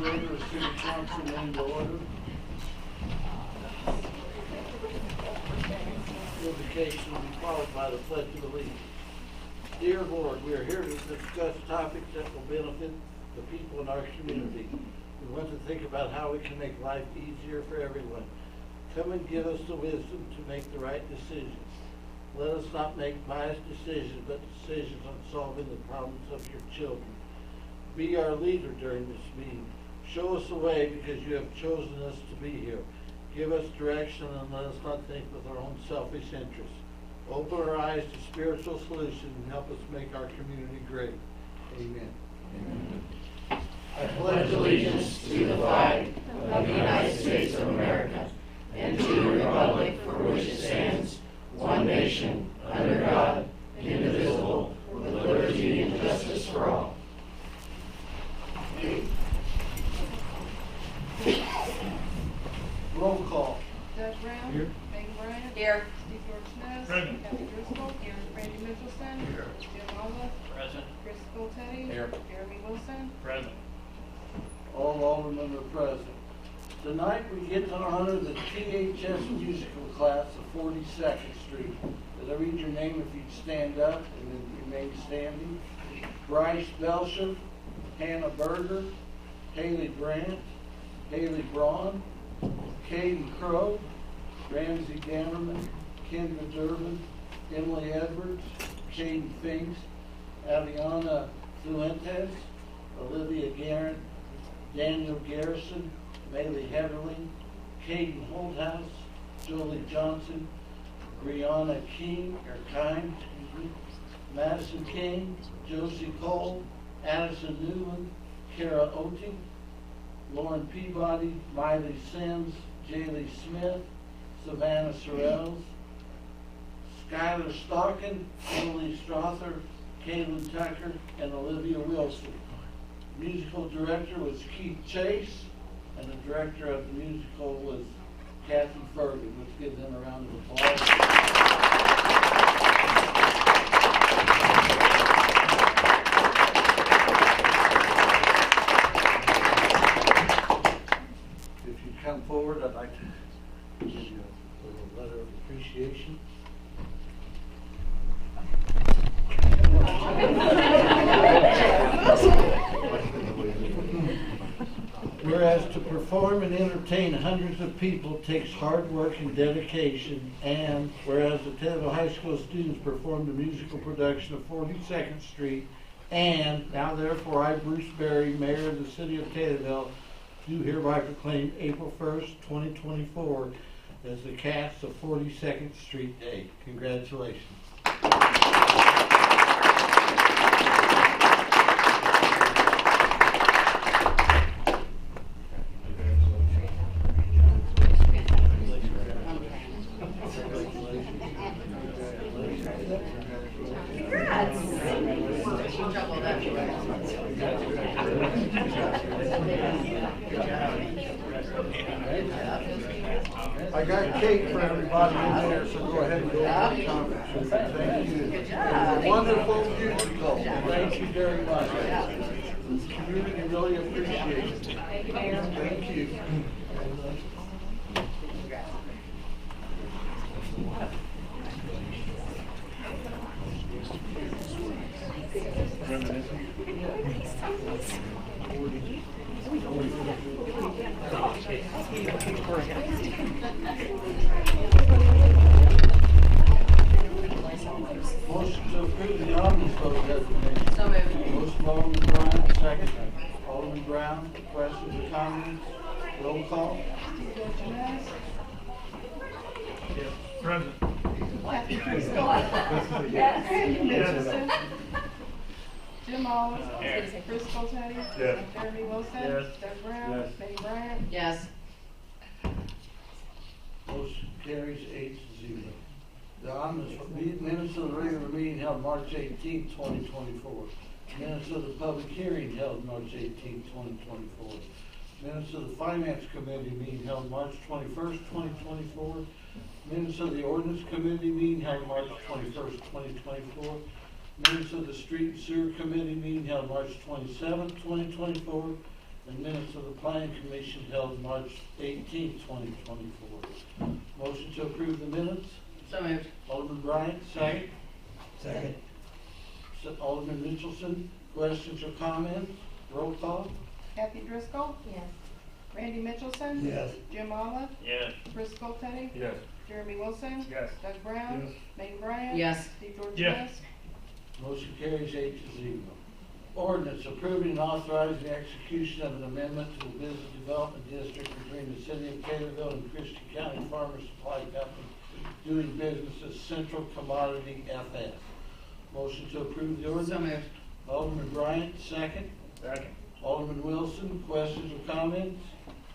regular city council meeting to order. Invocation will be followed by the Pledge of Allegiance. Dear Lord, we are here to discuss topics that will benefit the people in our community. We want to think about how we can make life easier for everyone. Come and give us the wisdom to make the right decisions. Let us not make biased decisions, but decisions on solving the problems of your children. Be our leader during this meeting. Show us the way because you have chosen us to be here. Give us direction and let us not think with our own selfish interests. Open our eyes to spiritual solutions and help us make our community great. Amen. Amen. I pledge allegiance to the flag of the United States of America and to the republic for which it stands, one nation, under God, indivisible, with liberty and justice for all. Roll call. Doug Brown. Here. Megan Bryant. Here. Steve George Present. Kathy Driscoll. Here. Randy Mitchelson. Here. Jim Olive. Present. Chris Goltetti. Here. Jeremy Wilson. Present. All aldermen are present. Tonight we get to honor the THS musical class of 42nd Street. As I read your name, if you'd stand up and then remain standing. Bryce Belsham, Hannah Berger, Haley Brandt, Haley Braun, Caden Crow, Ramsey Dannerman, Kendra Durbin, Emily Edwards, Caden Finks, Aviana Fuentes, Olivia Garrett, Daniel Garrison, Bailey Heatherling, Caden Holthouse, Jolie Johnson, Brianna Kine, Madison King, Josie Cole, Addison Newland, Kara Oting, Lauren Peabody, Miley Sims, Jaylee Smith, Savannah Sorrells, Skylar Stockin, Emily Strother, Caitlin Tucker, and Olivia Wilson. Musical director was Keith Chase, and the director of the musical was Kathy Fergus. Let's give them a round of applause. If you come forward, I'd like to give you a little letter of appreciation. Whereas to perform and entertain hundreds of people takes hard work and dedication, and whereas the Taylorville High School students performed a musical production of 42nd Street, and now therefore I, Bruce Berry, Mayor of the City of Taylorville, do hereby proclaim April 1st, 2024 as the cast of 42nd Street Day. Congratulations. I got cake for everybody in there, so go ahead and go to the conference. Thank you. It was a wonderful musical. Thank you very much. The community really appreciates it. Thank you, Mayor. Thank you. Motion to approve the omnibus designation. So moved. Motion by Alderman Bryant, second. Alderman Brown, questions or comments? Roll call. Steve George Yes. Present. Kathy Driscoll. Randy Mitchelson. Jim Olive. Here. Chris Goltetti. Yes. Jeremy Wilson. Yes. Doug Brown. Yes. Megan Bryant. Yes. Motion carries 8-0. The omnibus minutes of the regular meeting held March 18, 2024. Minutes of the public hearing held March 18, 2024. Minutes of the Finance Committee meeting held March 21st, 2024. Minutes of the Ordinance Committee meeting held March 21st, 2024. Minutes of the Street and Sewer Committee meeting held March 27th, 2024. The minutes of the planning commission held March 18, 2024. Motion to approve the minutes. So moved. Alderman Bryant, second. Second. Alderman Mitchelson, questions or comments? Roll call. Kathy Driscoll, Yes. Randy Mitchelson. Yes. Jim Olive, Yes. Chris Scoltetti, Yes. Jeremy Wilson. Yes. Doug Brown. Yes. Megan Bryant. Yes. Steve George. Yes. Motion carries 8-0. Ordinance approving and authorizing the execution of an amendment to the Business Development District between the City of Taylorville and Christian County Farmers Supply Company doing business as Central Commodity FS. Motion to approve the So ordinance. moved. Alderman Bryant, second. Second. Alderman Wilson, questions or comments?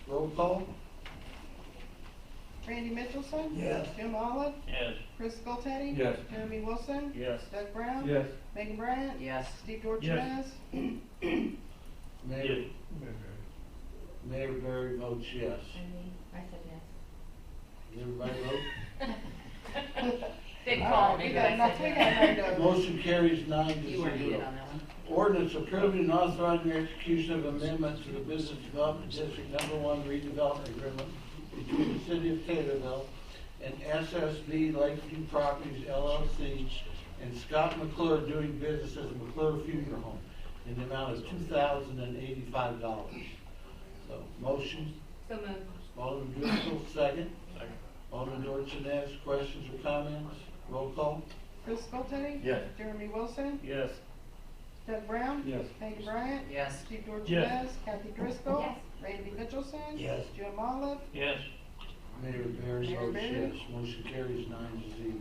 Roll call. Randy Mitchelson. Yes. Jim Olive, Yes. Chris Scoltetti. Yes. Jeremy Wilson. Yes. Doug Brown. Yes. Megan Bryant. Yes. Steve George. Yes. Mayor, Mayor Barry votes yes. I said yes. Did everybody vote? Big All call, right, maybe we got I enough, said we got yes. enough. Motion carries 9-0. You weren't needed on that one. Ordinance approving and authorizing the execution of amendment to the Business Development District Number 1 redevelopment agreement between the City of Taylorville and SSB Lakeview Properties LLC and Scott McClure doing business as McClure Funeral Home in the amount of $2,085. So, motion, So moved. Alderman Driscoll, second. Second. Alderman Dorchenez, questions or comments? Roll call. Chris Scoltetti. Yes. Jeremy Wilson. Yes. Doug Brown. Yes. Megan Bryant. Yes. Steve George. Yes. Kathy Driscoll. Yes. Randy Mitchelson. Yes. Jim Olive. Yes. Mayor Barry Mayor votes Barry. yes. Motion carries 9-0.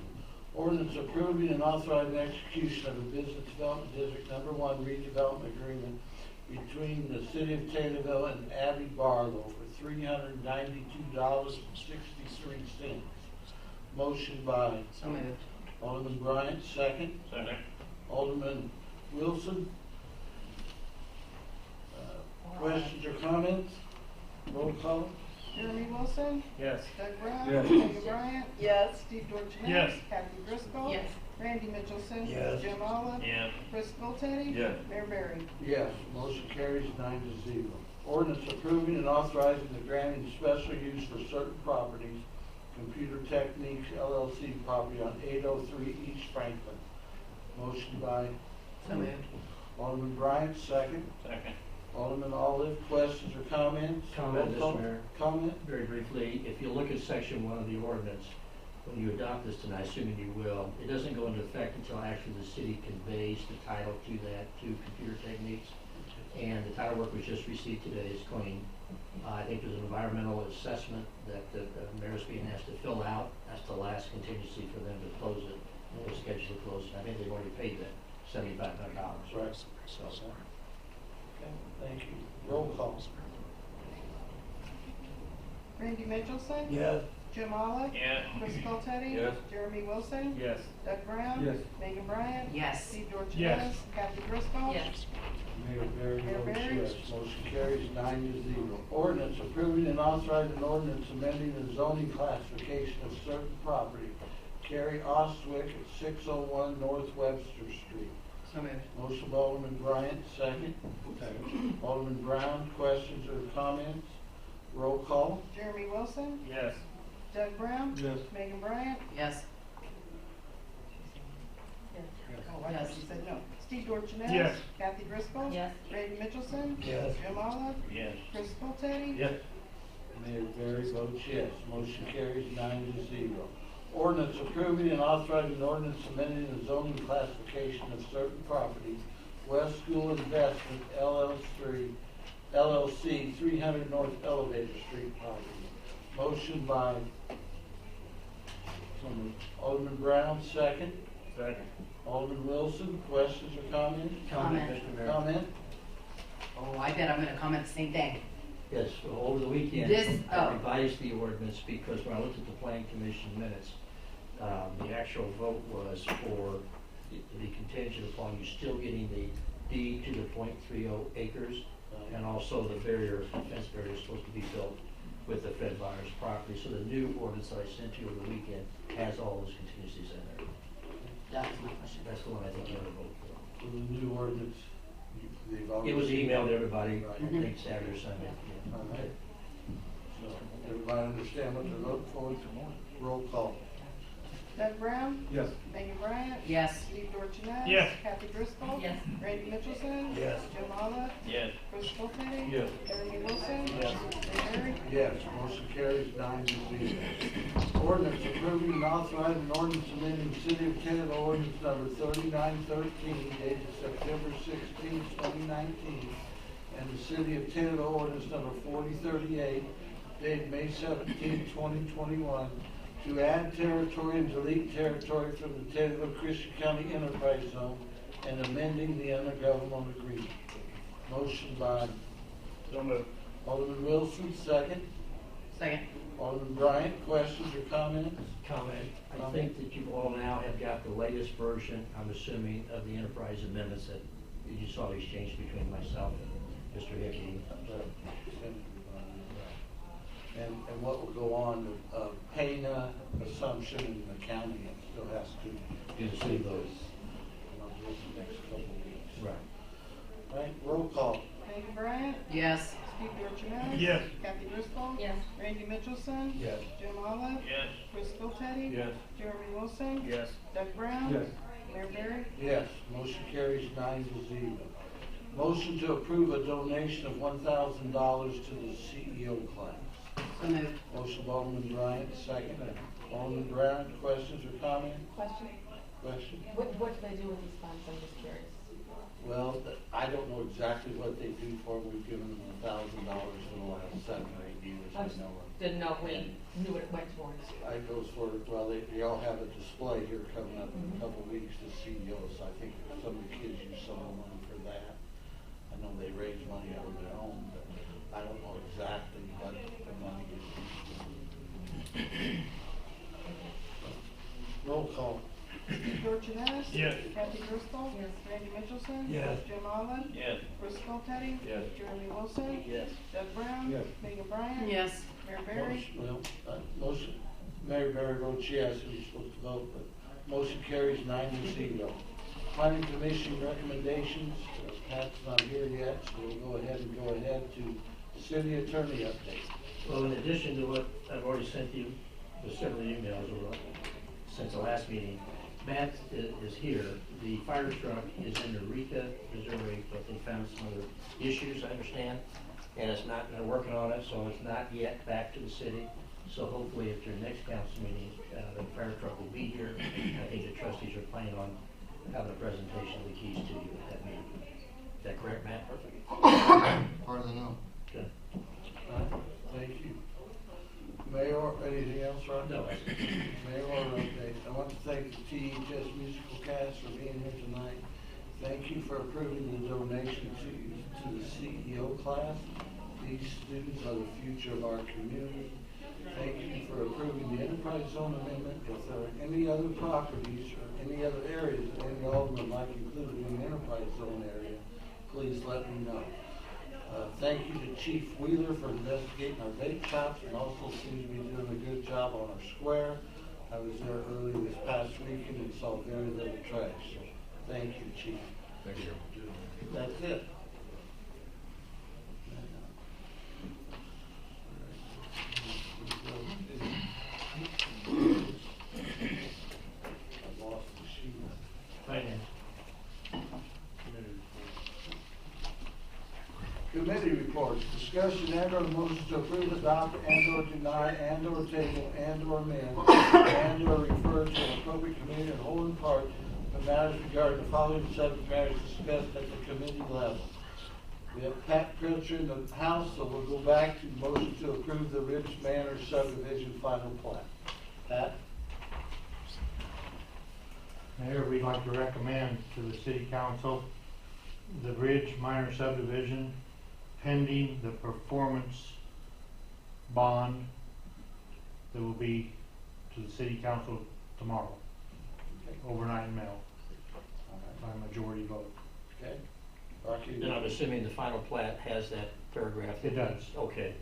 Ordinance approving and authorizing execution of a Business Development District Number 1 redevelopment agreement between the City of Taylorville and Abby Barlow for $392.63. Motion by So moved. Alderman Bryant, second. Second. Alderman Wilson. Questions or comments? Roll call. Jeremy Wilson. Yes. Doug Brown. Yes. Megan Bryant. Yes. Steve George. Yes. Kathy Driscoll. Yes. Randy Mitchelson. Yes. Jim Olive. Yes. Chris Scoltetti. Yes. Mayor Barry. Yes, motion carries 9-0. Ordinance approving and authorizing the granting special use for certain properties, Computer Techniques LLC property on 803 East Franklin. Motion by So moved. Alderman Bryant, second. Second. Alderman Olive, questions or comments? Comment, Roll call. Mr. Mayor. Comment? Very briefly, if you look at section 1 of the ordinance, when you adopt this tonight, assuming you will, it doesn't go into effect until actually the city conveys the title to that, to Computer Techniques. And the title work was just received today, it's clean. I think there's an environmental assessment that the mayor's being asked to fill out. That's the last contingency for them to close it. And they're scheduled to close it. I think they've already paid the $7,500. Right. So, Okay, thank you. Roll call. Randy Mitchelson. Yes. Jim Olive. Yes. Chris Scoltetti. Yes. Jeremy Wilson. Yes. Doug Brown. Yes. Megan Bryant. Yes. Steve George. Yes. Kathy Driscoll. Yes. Mayor Barry Mayor votes Barry. yes. Motion carries 9-0. Ordinance approving and authorizing ordinance amending the zoning classification of certain property. Carrie Ostwick at 601 North Webster Street. So moved. Motion by Alderman Bryant, second. Alderman Brown, questions or comments? Roll call. Jeremy Wilson. Yes. Doug Brown. Yes. Megan Bryant. Yes. Oh, I thought she said no. Steve George. Yes. Kathy Driscoll. Yes. Randy Mitchelson. Yes. Jim Olive. Yes. Chris Scoltetti. Yes. Mayor Barry votes yes. Motion carries 9-0. Ordinance approving and authorizing ordinance amending the zoning classification of certain properties. West School Investment LLC, 300 North Elevator Street property. Motion by Alderman Brown, second. Second. Alderman Wilson, questions or comments? Comment. Mr. Mayor. Comment? Oh, I bet I'm gonna comment the same thing. Yes, so over the weekend, This- I oh. revised the ordinance because when I looked at the planning commission minutes, the actual vote was for the contingent upon you still getting the deed to the .30 acres, and also the barrier, fence barrier is supposed to be built with the Fred Myers property. So the new ordinance that I sent you over the weekend has all those contingencies in there. That was my question. That's the one I think you ought to vote for. For the new ordinance, they've already It was emailed to everybody, I Right. think Saturday or Sunday. yeah. All right. So, everybody understand what they're looking for? Roll call. Doug Brown? Yes. Megan Bryant? Yes. Steve Dorsones? Yes. Kathy Driscoll? Yes. Randy Mitchellson? Yes. Jim Olive? Yes. Chris Teddy? Yes. Jeremy Wilson? Yes. Ray Berry? Yes, motion carries 9-0. Ordinance approving and authorizing ordinance amending City of Taylorville ordinance number 3913 dated September 16, 2019, and the City of Taylorville ordinance number 4038 dated May 17, 2021, to add territory and delete territory from the Taylorville Christian County Enterprise Zone and amending the intergovernmental agreement. Motion by So moved. Alderman Wilson, second. Second. Alderman Bryant, questions or comments? Comment. I think that you all now have got the latest version, I'm assuming, of the enterprise amendments that you saw exchanged between myself and Mr. Hickey. And what will go on, PANA, assumption, and accounting, it still has to Do the city votes. the next couple of weeks. Right. Right, roll call. Megan Bryant? Yes. Steve Dorsones? Yes. Kathy Driscoll? Yes. Randy Mitchellson? Yes. Jim Olive? Yes. Chris Teddy? Yes. Jeremy Wilson? Yes. Doug Brown? Yes. Mayor Berry? Yes, motion carries 9-0. Motion to approve a donation of $1,000 to the CEO class. So moved. Motion by Alderman Bryant, second. Alderman Brown, questions or comments? Question, Question? what do they do with these funds? I'm just curious. Well, I don't know exactly what they do for them. We've given them $1,000 for the last 7 or 8 years. I just didn't know if we knew what it went towards. I goes for, well, they all have a display here coming up in a couple of weeks to CEOs. I think some of the kids use some of the money for that. I know they raise money out of their own, but I don't know exactly what the money is used for. Roll call. Steve Dorsones? Yes. Kathy Driscoll? Yes. Randy Mitchellson? Yes. Jim Olive? Yes. Chris Teddy? Yes. Jeremy Wilson? Yes. Doug Brown? Yes. Megan Bryant? Yes. Mayor Berry? Motion, Mayor Barry votes yes, he was supposed to vote, but motion carries 9-0. Planning Commission recommendations, Pat's not here yet, so we'll go ahead to City Attorney update. Well, in addition to what I've already sent you, the several emails since the last meeting, Matt is here. The fire truck is in Eureka, Missouri, but they found some other issues, I understand, and it's not, they're working on it, so it's not yet back to the city. So hopefully at your next council meeting, the fire truck will be here. I think the trustees are planning on having a presentation of the keys to you at that meeting. Is that correct, Matt? Perfect. Part of the no. Good. All right, thank you. Mayor, anything else, Ron? No. Mayor, update. I want to thank the THS musical cast for being here tonight. Thank you for approving the donation to the CEO class. These students are the future of our community. Thank you for approving the enterprise zone amendment. If there are any other properties or any other areas that any alderman might include in the enterprise zone area, please let me know. Thank you to Chief Wheeler for investigating our vape shops and also seems to be doing a good job on our square. I was there early this past weekend and saw very little trash. So thank you, Chief. Thank you. That's it. I lost the sheet. Finance. Committee reports, discussion and/or motion to approve, adopt, and/or deny, and/or table, and/or amend, and/or refer to an appropriate committee in whole and part the matters regarding the following subject matters discussed at the committee level. We have Pat Pritchard in the House, so we'll go back to motion to approve the Ridge Manor subdivision final plat. Pat? Mayor, we'd like to recommend to the city council the Ridge minor subdivision pending the performance bond that will be to the city council tomorrow, Okay. overnight mail All right. by majority vote. Okay. Rocky? Then I'm assuming the final plat has that paragraph? It does. Okay.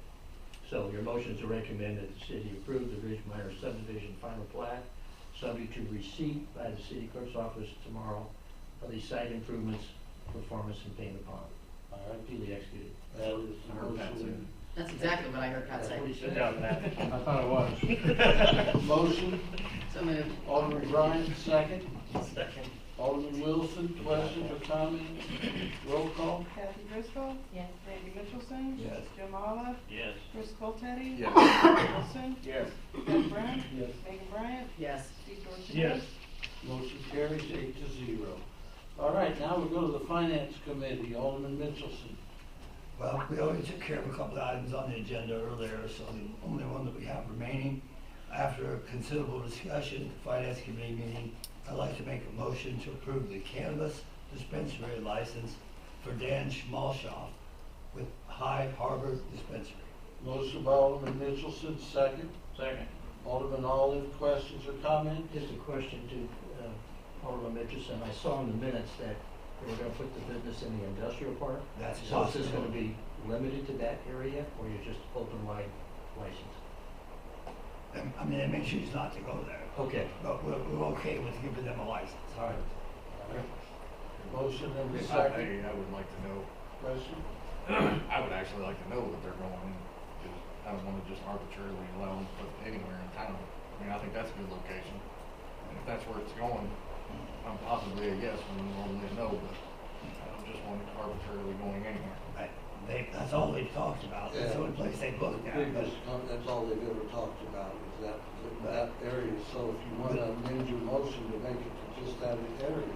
So your motion is to recommend that the city approve the Ridge Minor subdivision final plat, subject to receipt by the city clerk's office tomorrow of the site improvements, performance, and payment upon. All right, duly executed. that is the I heard Pat say motion. That's exactly what I heard Pat That's say. what he said. I thought it was. Motion, So moved. Alderman Bryant, second. Second. Alderman Wilson, questions or comments? Roll call. Kathy Driscoll, Yes. Randy Mitchelson. Yes. Jim Olive, Yes. Chris Teddy. Yes. Wilson, Yes. Doug Brown, Yes. Megan Bryant, Yes. Steve Dorsones. Yes. Motion carries 8-0. All right, now we go to the Finance Committee. Alderman Mitchelson. Well, we already took care of a couple of items on the agenda earlier, so the only one that we have remaining, after considerable discussion, at the Finance Committee meeting, I'd like to make a motion to approve the cannabis dispensary license for Dan Schmalshoff with High Harbor Dispensary. Motion by Alderman Mitchelson, second. Second. Alderman Olive, questions or comments? Just a question to Alderman Mitchison. I saw in the minutes that they were gonna put the business in the industrial park. That's So is this gonna possible. be limited to that area, or you're just open wide license? I mean, they may choose not to go there, Okay. but we're okay with giving them a license. All right. Motion and a If second. I would like to know, Question? I would actually like to know that they're going, because I don't want to just arbitrarily allow them to put it anywhere in town. I mean, I think that's a good location. And if that's where it's going, I'm possibly a yes when normally a no, but I don't just want it arbitrarily going anywhere. That's all they've talked about, that's the only place they looked at, but That's all they've ever talked about, is that area. So if you want to amend your motion to make it to just that area.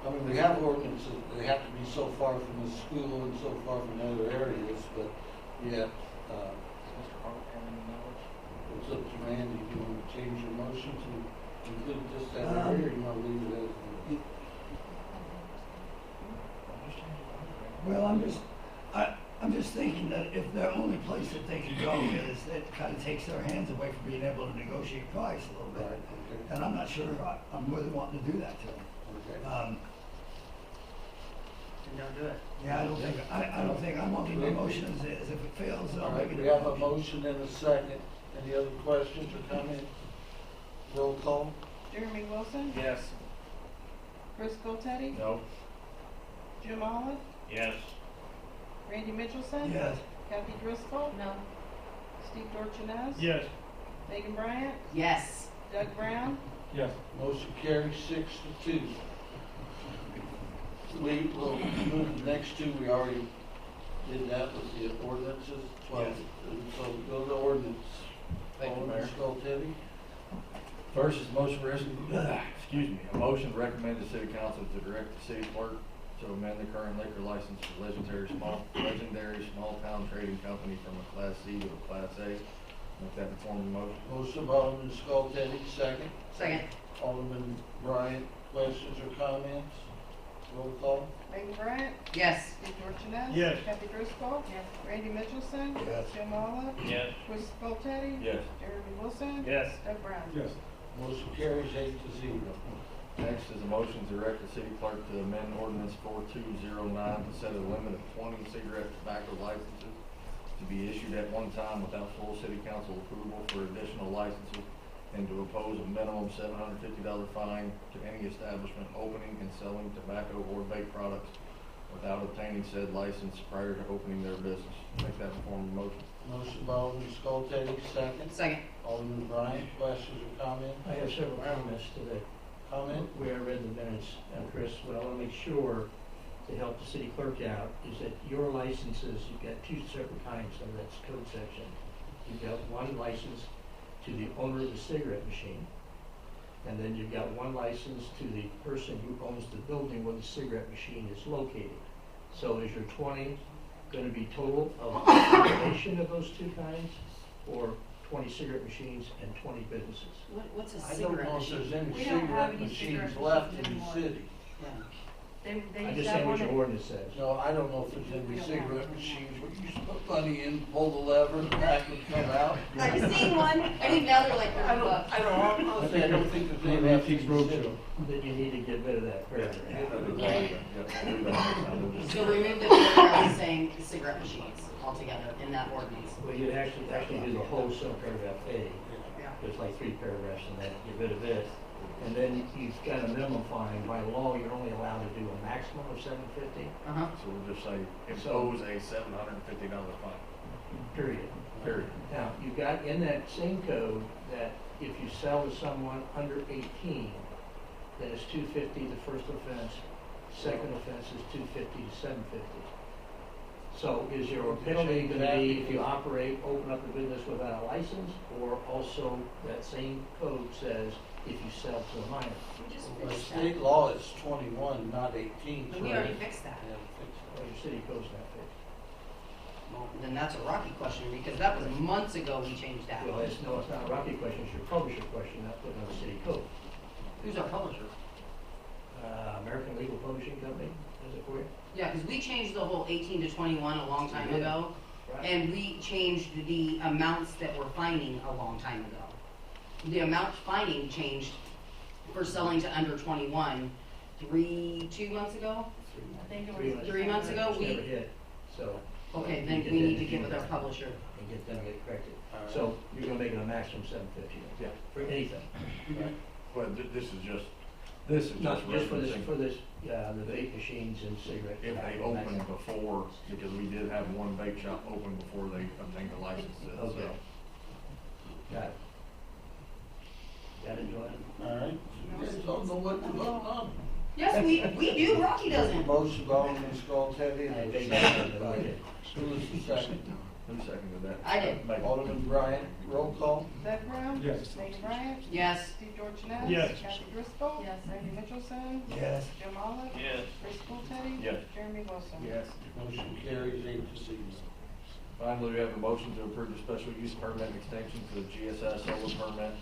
I mean, we have ordinances, they have to be so far from the school and so far from other areas, but yet, Mr. Hart, have any knowledge? it's up to Randy. Do you want to change your motion to include just that area, or you want to leave it as? well, I'm just thinking that if the only place that they can go is, it kind of takes their hands away from being able to negotiate price a little Right, bit. okay, And I'm not sure I'm really wanting to do that to them. okay. And don't do it. Yeah, I don't think, I'm gonna leave my motion as is. If it fails, All I'll right, make it we a have a motion. motion and a second. Any other questions or comments? Roll call. Jeremy Wilson, Yes. Chris Teddy, No. Jim Olive, Yes. Randy Mitchelson. Yes, Kathy Driscoll, No. Steve Dorsones. Yes. Megan Bryant, Yes. Doug Brown, Yes. Motion carries 6-2. We will move the next two. We already did that with the ordinances. 12. Yes. And so go to ordinance. Thank you, Alderman Mayor. Skoltedi. First is motion excuse me, a motion to recommend the city council to direct the city clerk to amend the current liquor license for legendary small town trading company from a Class C to a Class A. Make that the form of the motion. Motion by Alderman Skoltedi, second. Second. Alderman Bryant, questions or comments? Roll call. Megan Bryant, Yes. Steve Dorsones. Yes. Kathy Driscoll. Yes. Randy Mitchelson. Yes. Jim Olive. Yes. Chris Teddy. Yes. Jeremy Wilson. Yes. Doug Brown. Motion carries 8-0. Next is a motion to direct the city clerk to amend ordinance 4209 to set a limit of 20 cigarette tobacco licenses to be issued at one time without full city council approval for additional licenses, and to impose a minimum $750 fine to any establishment opening and selling tobacco or vape products without obtaining said license prior to opening their business. Make that in form of motion. Motion by Alderman Skoltedi, second. Second. Alderman Bryant, questions or comments? I have several comments to the Comment? where I read the minutes, Chris, what I want to make sure to help the city clerk out is that your licenses, you've got two separate kinds under that code section. You've got one license to the owner of the cigarette machine, and then you've got one license to the person who owns the building where the cigarette machine is located. So is your 20 going to be total of a combination of those two kinds, or 20 cigarette machines and 20 businesses? What's a I don't cigarette know if machine? there's any We don't have cigarette any machines cigarette left in machines the anymore. city. Yeah. They I'm used just to have saying what one your at- ordinance says. No, I don't know if there's any We don't cigarette have them. machines where you just put money in, pull the lever, the pack would come out. I've seen one. I think now they're like $30. I don't think there's any left in the city. That you need to get rid of that paragraph. So remove the paragraph saying cigarette machines altogether in that ordinance. Well, you'd actually do the whole subparagraph A. Yeah. There's like 3 paragraphs in that, get rid of it. And then you've got a minimum fine. By law, you're only allowed to do a maximum of $750, Uh-huh. So we'll just say impose a $750 fine. period. Period. Now, you've got in that same code that if you sell to someone under 18, then it's $250 the first offense, second offense is $250 to $750. So is your penalty going to be if you operate, open up a business without a license, or also that same code says if you sell to a minor? We just By fixed state that. law, it's 21, not 18. But we already fixed that. Yeah, fixed Or your city code's not fixed? Then that's a Rocky question, because that was months ago we changed that. Well, it's not a Rocky question, it's your publisher question, not putting on the city code. Who's our publisher? American Legal Publishing Company, is it for you? Yeah, because we changed the whole 18 to 21 a long time We did. ago, and we changed the amounts that we're fining a long time ago. The amount fining changed for selling to under 21 2 months ago? I think it 3 was. months. 3 months ago, It's we- never hit, so. Okay, you then get we that need to get with our email publisher. And get them to get corrected. All right. So you're gonna make it a maximum $750. Yeah. For anything. Well, this is just Not just for this, referencing the vape machines and cigarette. if they tobacco, opened maximum. before, because we did have one vape shop open before they obtained the license to Okay. sell. Got it. Got it, Joanne? All right, you guys don't know what to vote on. Yes, we do, Rocky doesn't. Motion by Alderman Scultetti, I and beg a your second pardon, by, okay. who was the second? Who seconded that? I did. Mike. Alderman Bryant, roll call. Doug Brown? Yes. Megan Bryant? Yes. Steve Dorsones? Yes. Kathy Driscoll? Yes. Randy Mitchellson? Yes. Jim Olive? Yes. Chris Coolteddy? Yes. Jeremy Wilson? Yes. Motion carries 8-0. Finally, we have a motion to approve the special use permit extension for the GSI solar permit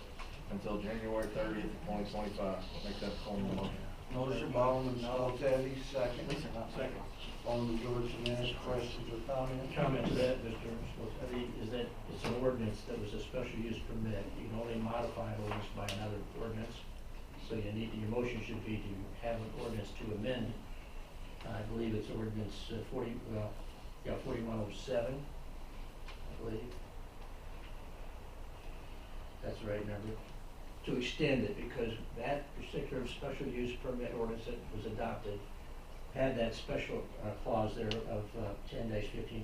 until January 30th, 2025. Make that formal motion. Motion by Alderman Scultetti, second. Second. Alderman Dorsones, questions or comments? Comment to that, Mr. Scotty, is that it's an ordinance that was a special use permit. You can only modify an ordinance by another ordinance. So you need, your motion should be to have an ordinance to amend. I believe it's ordinance 4107, I believe. That's the right number. To extend it, because that particular special use permit ordinance that was adopted had that special clause there of 10-15-4,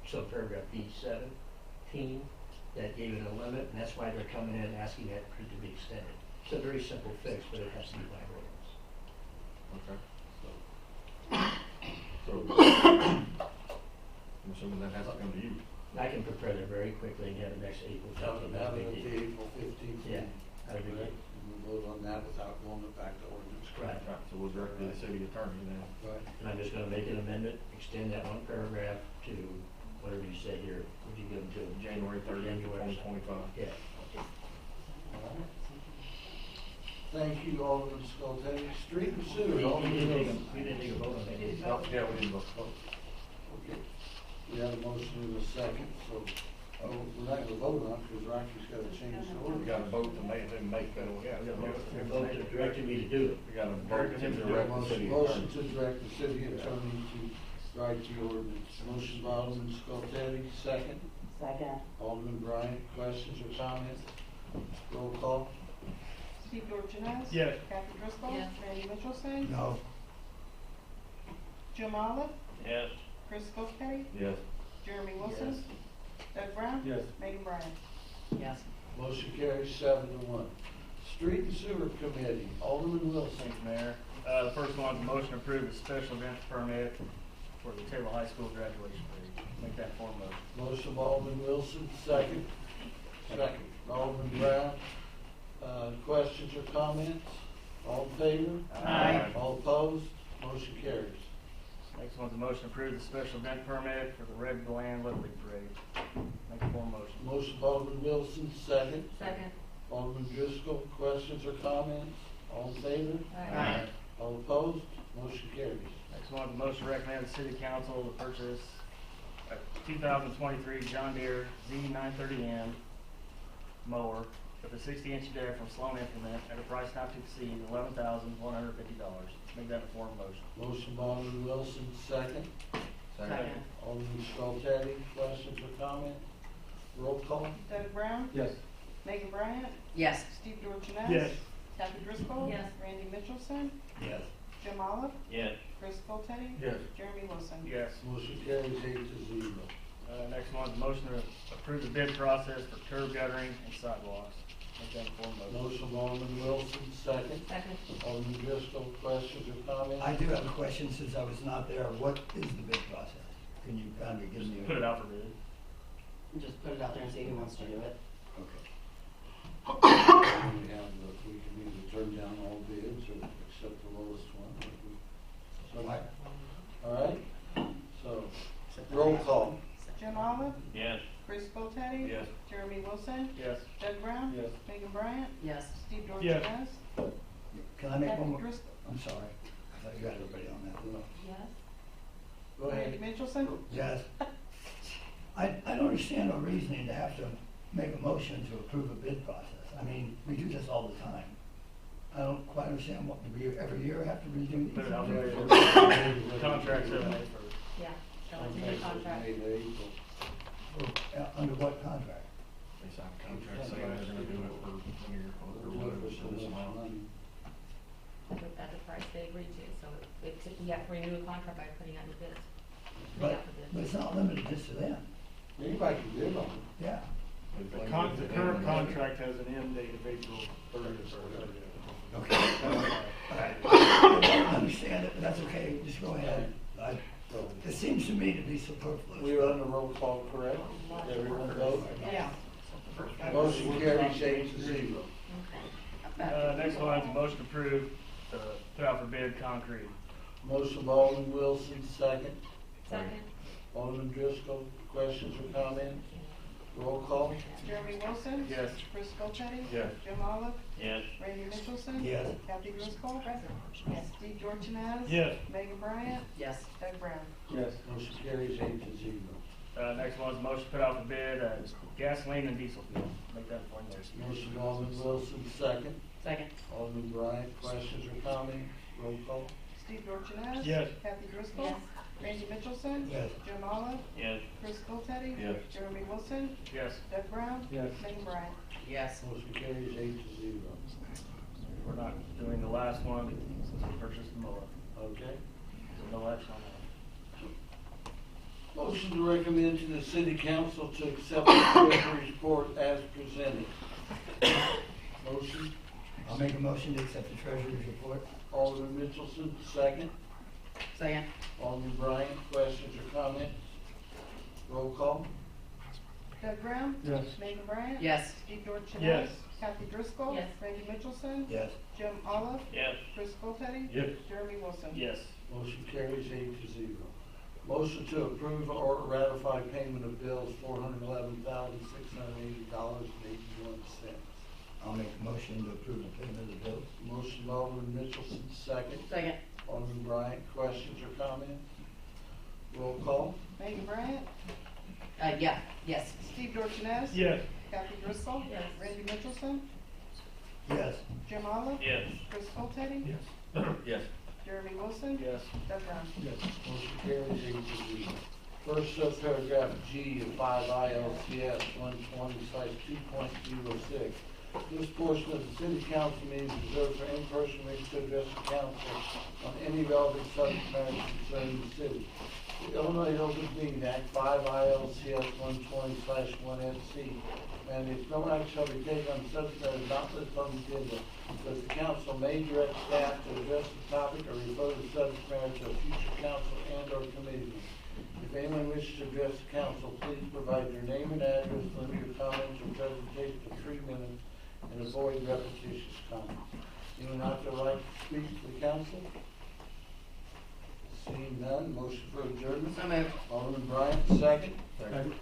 subparagraph B17, that gave it a limit, and that's why they're coming in asking that to be extended. It's a very simple fix, but it has to be by ordinance. Okay. So, I'm assuming that has to come to you. I can prepare that very quickly and have it next April. Have it Not a big at the deal. April 15th. Yeah, not a big deal. We'll vote on that without going back to ordinance. Right. So we'll direct the city attorney then. Right. And I'm just gonna make an amendment, extend that one paragraph to whatever you say here, would you give them to? January 30th, January. 2025. Yeah. Thank you, Alderman Scultetti. Street and We sewer, Alderman didn't take Wilson. we didn't take a vote on that, did we? Oh, yeah, we didn't vote. Okay. We have a motion in a second, so, we're not gonna vote on it, because Rocky's gotta change the We order. got a vote to make, then make that, yeah, we got a vote. Your vote that directed me to do it. We got a vote to direct the city Motion attorney. to direct the city attorney to write the ordinance. Motion by Alderman Scultetti, second. Second. Alderman Bryant, questions or comments? Roll call. Steve Dorsones? Yes. Kathy Driscoll? Yes. Randy Mitchellson? No. Jim Olive? Yes. Chris Coolteddy? Yes. Jeremy Wilson? Doug Brown? Yes. Megan Bryant? Yes. Motion carries 7-1. Street and sewer committee, Alderman Wilson. Thanks, Mayor. The first one, motion to approve the special event permit for the Taylorville High School graduation parade. Make that form motion. Motion by Alderman Wilson, second. Second. Alderman Brown. Questions or comments? All in favor? Aye. All opposed? Motion carries. Next one's a motion to approve the special event permit for the Red Glen Little League Parade. Make the form motion. Motion by Alderman Wilson, second. Second. Alderman Driscoll, questions or comments? All in favor? Aye. All opposed? Motion carries. Next one's a motion to recommend the city council to purchase a 2023 John Deere Z930M mower with a 60-inch deck from Sloan Implement at a price not to exceed $11,150. Make that a form motion. Motion by Alderman Wilson, second. Second. Alderman Scultetti, questions or comments? Roll call. Doug Brown? Yes. Megan Bryant? Yes. Steve Dorsones? Yes. Kathy Driscoll. Yes. Randy Mitchelson, Yes. Jim Olive, Yes. Chris Scoltetti. Yes. Jeremy Wilson. Yes. Motion carries 8-0. Next one's motion to approve the bid process for curb guttering and sidewalks. Make that form motion. Motion by Alderman Wilson, second. Second. Alderman Driscoll, questions or comments? I do have a question since I was not there. What is the bid process? Can you kind of give me a? Put it out for bid. Just put it out there and see who wants to do it. Okay. We can either turn down all bids or accept the lowest one. So I, All right, so, roll call. Jim Olive, Yes. Chris Scoltetti. Yes. Jeremy Wilson, Yes. Doug Brown. Yes. Megan Bryant, Yes. Steve Yes. Dorchenez. can I make one Kathy more? Driscoll. I'm sorry. I thought you got everybody on that. Yes. Go Randy ahead. Mitchelson. Yes. I don't understand the reasoning to have to make a motion to approve a bid process. I mean, we do this all the time. I don't quite understand what, every year have to redo these? Put it out there. Contract 7A first. Yeah. So it's in the contract. Under what contract? They signed a contract saying they're gonna do it for 1 year or whatever, so this amount. At the price they agreed to, so you have to renew a contract by putting out your bids. But it's not limited just to them. Anybody can bid on it. Yeah. The current contract has an end date of April 30th or whatever. Okay. All right. I understand it, but that's okay. Just go ahead. It seems to me to be superfluous. We are on the roll call, correct? Everyone vote? Yeah. Motion carries 8-0. Next one's a motion to approve, put out for bid concrete. Motion by Alderman Wilson, second. Second. Alderman Driscoll, questions or comments? Roll call. Jeremy Wilson. Yes. Chris Scoltetti. Yes. Jim Olive, Yes. Randy Mitchelson. Yes. Kathy Driscoll. Present. Yes. Steve Dorchenez. Yes. Megan Bryant, Yes. Doug Brown. Yes. Motion carries 8-0. Next one's a motion to put out for bid, gasoline and diesel fuel. Make that form motion. Motion by Alderman Wilson, second. Second. Alderman Bryant, questions or comments? Roll call. Steve Dorchenez. Yes. Kathy Driscoll. Yes. Randy Mitchelson. Yes. Jim Olive, Yes. Chris Scoltetti. Yes. Jeremy Wilson, Yes. Doug Brown. Yes. Megan Bryant. Yes. Motion carries 8-0. We're not doing the last one since we purchased the mower, Okay. so no action on that. Motion to recommend to the city council to accept the treasurer's report as presented. Motion, I'll make a motion to accept the treasurer's report. Alderman Mitchelson, second. Second. Alderman Bryant, questions or comments? Roll call. Doug Brown. Yes. Megan Bryant. Yes. Steve Dorchenez. Yes. Kathy Driscoll. Yes. Randy Mitchelson. Yes. Jim Olive, Yes. Chris Scoltetti. Yes. Jeremy Wilson. Yes. Motion carries 8-0. Motion to approve or ratify payment of bills $411,680.81. I'll make a motion to approve the payment of the bills. Motion by Alderman Mitchelson, second. Second. Alderman Bryant, questions or comments? Roll call. Megan Bryant. Yeah. Yes. Steve Dorchenez. Yes. Kathy Driscoll. Yes. Randy Mitchelson. Yes. Jim Olive. Yes. Chris Scoltetti. Yes. Yes. Jeremy Wilson. Yes. Doug Brown. Yes. Motion carries 8-0. First subparagraph G of 5 ILCS 120/2.06. This portion of the city council meeting is reserved for any person wishing to address the council on any relevant subject matter concerning the city. The Illinois Open Meeting Act 5 ILCS 120/1FC mandates no action shall be taken on subject matter not listed on the agenda, but the council may direct staff to address the topic or refer the subject matter to a future council and/or committee meeting. If anyone wishes to address the council, please provide your name and address, limit your comments or presentation to 3 minutes, and avoid repetitious comments. Anyone out there like to speak to the council? Seeing none, motion for adjournment. So moved. Alderman Bryant, second. Second.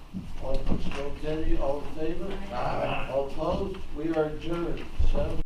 Alderman Scoltetti, all in favor? Aye. All opposed? We are adjourned. 7